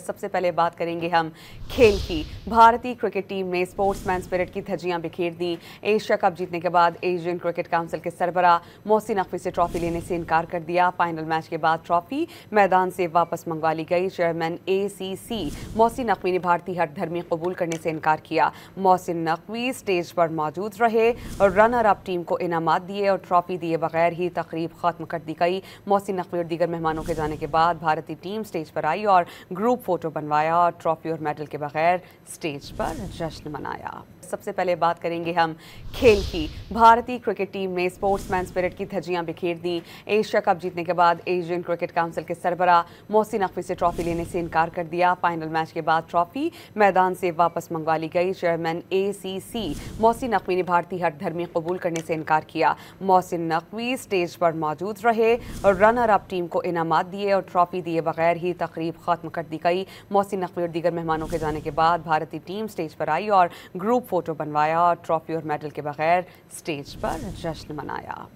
सबसे पहले बात करेंगे हम खेल की। भारतीय क्रिकेट टीम ने स्पोर्ट्समैन स्पिरिट की धज्जियां बिखेर दी। एशिया कप जीतने के बाद एशियन क्रिकेट काउंसिल के सरबराह मोहसिन नकवी से ट्रॉफी लेने से इनकार कर दिया। फाइनल मैच के बाद ट्रॉफी मैदान से वापस मंगवा ली गई। चेयरमैन ACC मोहसिन नकवी ने भारतीय हठधर्मी कबूल करने से इनकार किया। मोहसिन नकवी स्टेज पर मौजूद रहे और रनर अप टीम को इनामात दिए और ट्रॉफी दिए बगैर ही तकरीब खत्म कर दी गई। मोहसिन नकवी और दीगर मेहमानों के जाने के बाद भारतीय टीम स्टेज पर आई और ग्रुप फोटो बनवाया और ट्रॉफी और मेडल के बगैर स्टेज पर जश्न मनाया। सबसे पहले बात करेंगे हम खेल की। भारतीय क्रिकेट टीम ने स्पोर्ट्समैन स्पिरिट की धज्जियां बिखेर दी। एशिया कप जीतने के बाद एशियन क्रिकेट काउंसिल के सरबराह मोहसिन नकवी से ट्रॉफी लेने से इनकार कर दिया। फाइनल मैच के बाद ट्रॉफी मैदान से वापस मंगवा ली गई। चेयरमैन ACC मोहसिन नकवी ने भारतीय हठधर्मी कबूल करने से इनकार किया। मोहसिन नकवी स्टेज पर मौजूद रहे और रनर अप टीम को इनामात दिए और ट्रॉफी दिए बगैर ही तकरीब खत्म कर दी गई। मोहसिन नकवी और दीगर मेहमानों के जाने के बाद भारतीय टीम स्टेज पर आई और ग्रुप फोटो बनवाया और ट्रॉफी और मेडल के बगैर स्टेज पर जश्न मनाया।